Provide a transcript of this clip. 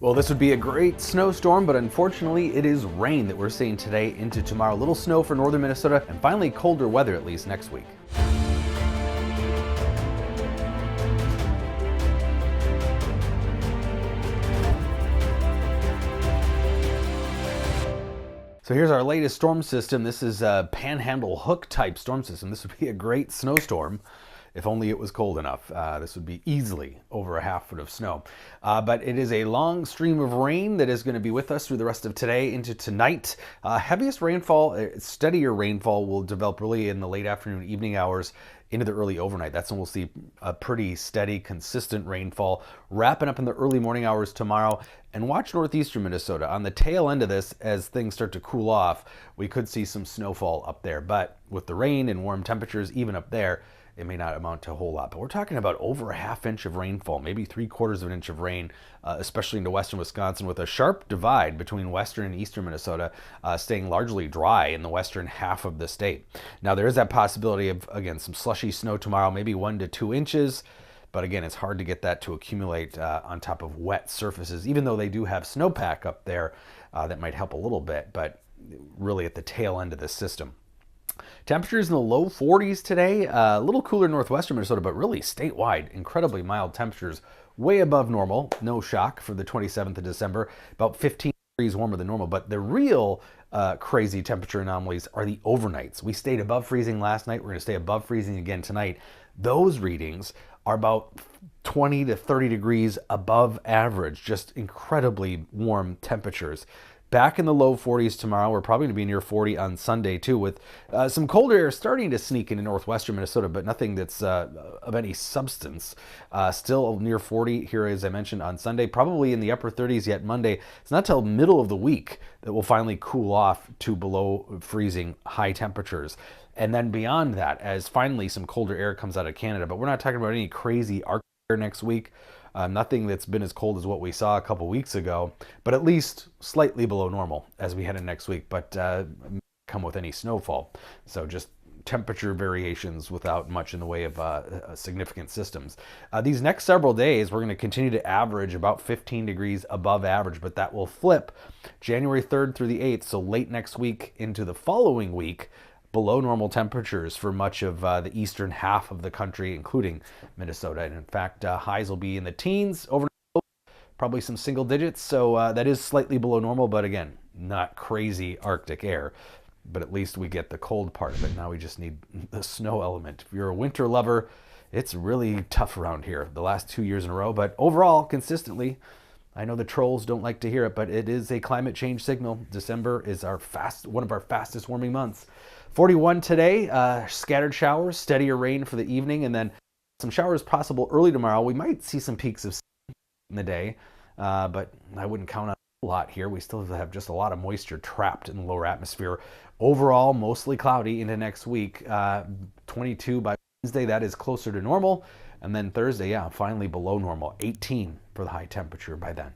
Well, this would be a great snowstorm, but unfortunately it is rain that we're seeing today into tomorrow. Little snow for northern Minnesota, and finally colder weather at least next week. So here's our latest storm system. This is a panhandle hook type storm system. This would be a great snowstorm if only it was cold enough. This would be easily over a half foot of snow. But it is a long stream of rain that is going to be with us through the rest of today into tonight. Heaviest rainfall, steadier rainfall will develop really in the late afternoon, evening hours into the early overnight. That's when we'll see a pretty steady, consistent rainfall wrapping up in the early morning hours tomorrow. And watch northeastern Minnesota. On the tail end of this, as things start to cool off, we could see some snowfall up there. But with the rain and warm temperatures, even up there, it may not amount to a whole lot. But we're talking about over a half inch of rainfall, maybe 3/4 of an inch of rain, especially into western Wisconsin, with a sharp divide between western and eastern Minnesota, staying largely dry in the western half of the state. Now, there is that possibility of, again, some slushy snow tomorrow, maybe 1 to 2 inches. But again, it's hard to get that to accumulate on top of wet surfaces, even though they do have snowpack up there that might help a little bit, but really at the tail end of the system. Temperatures in the low 40s today, a little cooler in northwestern Minnesota, but really statewide, incredibly mild temperatures, way above normal. No shock for the 27th of December, about 15 degrees warmer than normal. But the real crazy temperature anomalies are the overnights. We stayed above freezing last night. We're going to stay above freezing again tonight. Those readings are about 20 to 30 degrees above average, just incredibly warm temperatures. Back in the low 40s tomorrow. We're probably going to be near 40 on Sunday too, with some colder air starting to sneak into northwestern Minnesota, but nothing that's of any substance. Still near 40 here, as I mentioned, on Sunday. Probably in the upper 30s yet Monday. It's not till middle of the week that we'll finally cool off to below freezing high temperatures. And then beyond that, as finally some colder air comes out of Canada. But we're not talking about any crazy Arctic air next week. Nothing that's been as cold as what we saw a couple weeks ago, but at least slightly below normal as we head in next week, but come with any snowfall. So just temperature variations without much in the way of significant systems. These next several days, we're going to continue to average about 15 degrees above average, but that will flip January 3rd through the 8th, so late next week into the following week, below normal temperatures for much of the eastern half of the country, including Minnesota. And in fact, highs will be in the teens, overnight, probably some single digits. So that is slightly below normal, but again, not crazy Arctic air. But at least we get the cold part of it. Now we just need the snow element. If you're a winter lover, it's really tough around here the last 2 years in a row. But overall, consistently, I know the trolls don't like to hear it, but it is a climate change signal. December is one of our fastest warming months. 41 today, scattered showers, steadier rain for the evening, and then some showers possible early tomorrow. We might see some peaks of sun in the day, but I wouldn't count on a lot here. We still have just a lot of moisture trapped in the lower atmosphere. Overall, mostly cloudy into next week. 22 by Wednesday, that is closer to normal. And then Thursday, finally below normal. 18 for the high temperature by then.